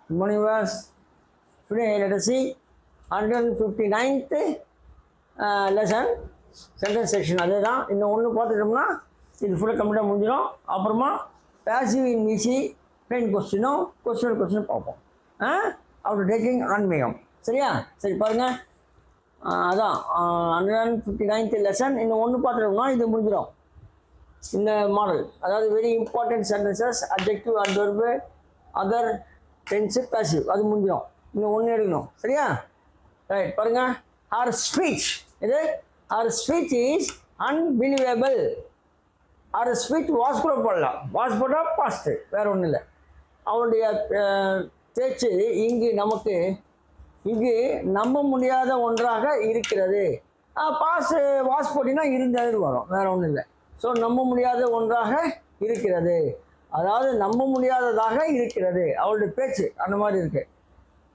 Good morning, viewers. Today, let us see 159th lesson, sentence section. அதுதான் இன்னும் ஒன்று பார்த்துட்டோம்னா இது ஃபுல்லாக கம்ப்ளீட்டாக முடிஞ்சிடும். அப்புறமா பேசிவ் இன் ஈஸி ப்ளைன் கொஸ்டினும் கொஸ்டின் பார்ப்போம். அவர் டேக்கிங் ஆன்மீகம். சரியா? சரி பாருங்கள். அதான் 159th லெசன் இன்னும் ஒன்று பார்த்துட்டோம்னா இது முடிஞ்சிடும். இந்த மாடல் அதாவது very important sentences, adjective, adverb, other tens, passive அது முடிஞ்சிடும். இன்னும் ஒன்று எடுக்கணும். சரியா? ரைட் பாருங்கள். ஹர் ஸ்பீச் இது her speech is unbelievable. Her speech was கூட போடலாம். வாஸ் போட்டால் பாஸ்ட்டு, வேறு ஒன்றும் இல்லை. அவருடைய பேச்சு இங்கு நம்ப முடியாத ஒன்றாக இருக்கிறது. பாஸ் வாஸ் போட்டினா இருந்தது வரும், வேறு ஒன்றும் இல்லை. ஸோ நம்ப முடியாத ஒன்றாக இருக்கிறது, அதாவது நம்ப முடியாததாக இருக்கிறது அவளுடைய பேச்சு, அந்த மாதிரி இருக்கு.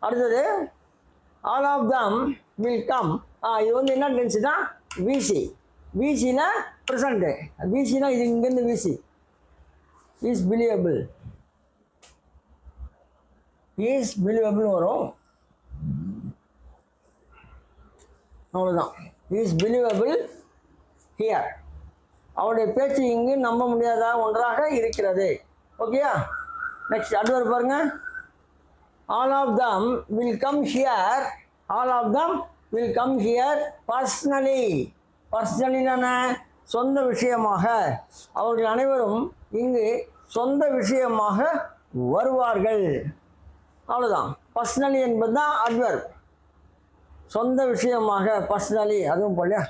அடுத்தது all of them will come. இது வந்து என்ன டென்ஸுனா விசி. விசினா ப்ரெசண்ட்டு. விசினா இது இங்கேருந்து VC is believable. Is believable வரும், அவ்வளோதான். Is believable here. அவருடைய பேச்சு இங்கு நம்ப முடியாத ஒன்றாக இருக்கிறது. ஓகேயா? நெக்ஸ்ட் அட்வர்ப் பாருங்க. All of them will come here. All of them will come here personally. பர்சனலினான சொந்த விஷயமாக. அவர்கள் அனைவரும் இங்கு சொந்த விஷயமாக வருவார்கள். அவ்வளோதான். பர்சனலி என்பது தான் அட்வர்ப். சொந்த விஷயமாக பர்சனலி. அதுவும் போலியா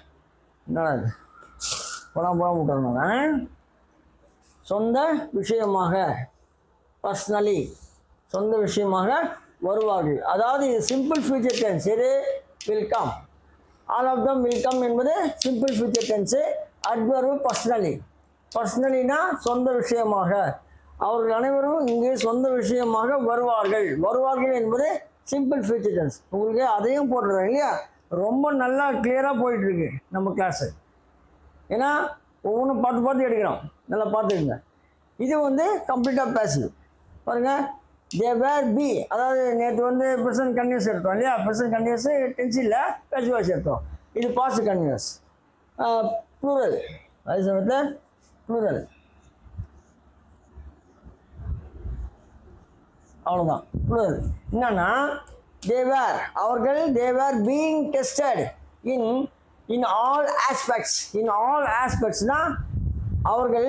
என்னடா இது போடாம விட்டுறோங்க. சொந்த விஷயமாக பர்சனலி, சொந்த விஷயமாக வருவார்கள். அதாவது இது சிம்பிள் ஃபியூச்சர் டென்ஸ். இது will come. All of them will come என்பது simple future tense. Adverb personally. பர்சனலினா சொந்த விஷயமாக. அவர்கள் அனைவரும் இங்கே சொந்த விஷயமாக வருவார்கள். வருவார்கள் என்பது சிம்பிள் ஃபியூச்சர் டென்ஸ். உங்களுக்கு அதையும் போட்டுடுறேன் இல்லையா? ரொம்ப நல்லா கிளியராக போயிட்டுருக்கு நம்ம கிளாஸு. ஏன்னா ஒவ்வொன்றும் பார்த்து எடுக்கிறோம். நல்லா பார்த்துக்குங்க. இது வந்து கம்ப்ளீட்டாக பேசிவ். பாருங்கள். தே வேர் பி, அதாவது நேற்று வந்து ப்ரெசன்ட் கன்டினியூஸ் எடுத்தோம் இல்லையா? ப்ரெசன்ட் கன்டினியூஸ் டென்ஸ் இல்லை, பேசிவ் வாய்ஸ் எடுத்தோம். இது பாஸ்ட் கன்டினியூஸ் ப்ளூரல். அதே சமயத்தில் ப்ளூரல். அவ்வளோதான் ப்ளூரல். என்னன்னா தேவர் அவர்கள் they were being tested in all aspects. In all ஆஸ்பெக்ட்ஸ்னால் அவர்கள்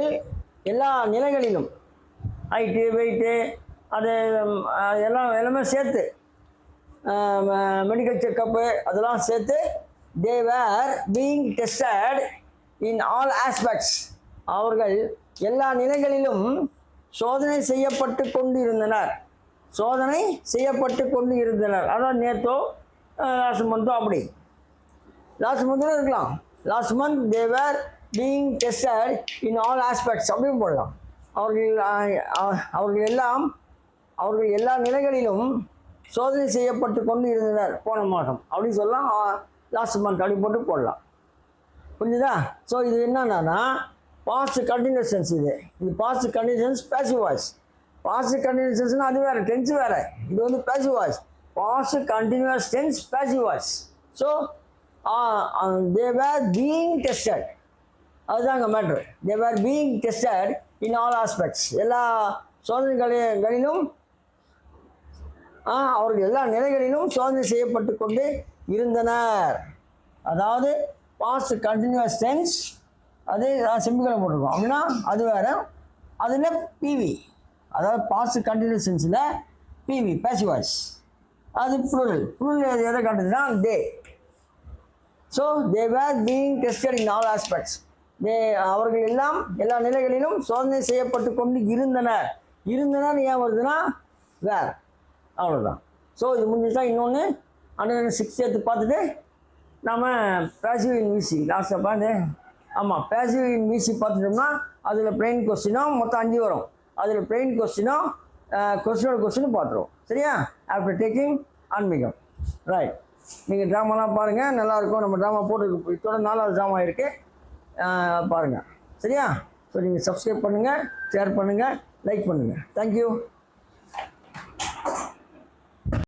எல்லா நிலைகளிலும், ஹைட்டு வெயிட்டு அது எல்லாமே சேர்த்து, மெடிக்கல் செக்கப்பு அதெல்லாம் சேர்த்து they were being tested in all aspects. அவர்கள் எல்லா நிலைகளிலும் சோதனை செய்யப்பட்டு கொண்டு இருந்தனர். சோதனை செய்யப்பட்டு கொண்டு இருந்தனர். அதான் நேற்றோ லாஸ்ட் மந்த்தோ அப்படி. லாஸ்ட் மந்த்ல இருக்கலாம். Last month they are being tested in all aspects அப்படின்னு போடலாம். அவர்கள் எல்லா நிலைகளிலும் சோதனை செய்யப்பட்டு கொண்டு இருந்தனர் போன மாதம் அப்படின்னு சொல்லலாம். லாஸ்ட் மந்த் அப்படி போட்டு போடலாம். புரிஞ்சுதா? ஸோ இது என்னன்னா பாஸ்ட் கண்டினியூஸ் டென்ஸ். இது past continuous passive voice. Past continuous டென்ஸ்னா அது வேறு, டென்ஸ் வேறு. இது வந்து passive voice. Past continuous tense passive voice. So they were being tested. அதுதாங்க matter. they were being tested in all aspects. எல்லா சோதனைகளிலும் அவர்கள் எல்லா நிலைகளிலும் சோதனை செய்யப்பட்டு கொண்டு இருந்தனர். அதாவது பாஸ்ட் கண்டினியூஸ் டென்ஸ் அது சிம்பிளை போட்டிருக்கோம் அப்படின்னா அது வேறு. அதில் பிவி, அதாவது பாஸ்ட் கண்டினியூஸ் டென்ஸில் பிவி பேசிவ் வாய்ஸ். அது ப்ளூரல். ப்ளூரல் எதை காட்டுதுன்னா they. So they were being tested in all aspects. அவர்கள் எல்லாம் எல்லா நிலைகளிலும் சோதனை செய்யப்பட்டு கொண்டு இருந்தனர். இருந்தனர் ஏன் வருதுன்னா வேர். அவ்வளோதான். ஸோ இது முடிஞ்சுட்டா இன்னொன்று 106 எடுத்து பார்த்துட்டு நம்ம பேசிவ் இன் விசி லாஸ்ட்டில் பார்த்து. ஆமாம், பேசிவ் இன் விசி பார்த்துட்டோம்னா அதில் பிளெயின் கொஸ்டினும் மொத்தம் 5 வரும். அதில் பிளெயின் கொஸ்டினும் கொஸ்டினும் பார்த்துருவோம். சரியா? ஆஃப்டர் டேக்கிங் ஆன்மீகம். ரைட். நீங்கள் ட்ராமாலாம் பாருங்கள், நல்லாயிருக்கும். நம்ம ட்ராமா போட்டு இதோட 4வது ட்ராமா இருக்குது, பாருங்கள். சரியா? ஸோ நீங்கள் சப்ஸ்கிரைப் பண்ணுங்கள், ஷேர் பண்ணுங்கள், லைக் பண்ணுங்கள். தேங்க்யூ.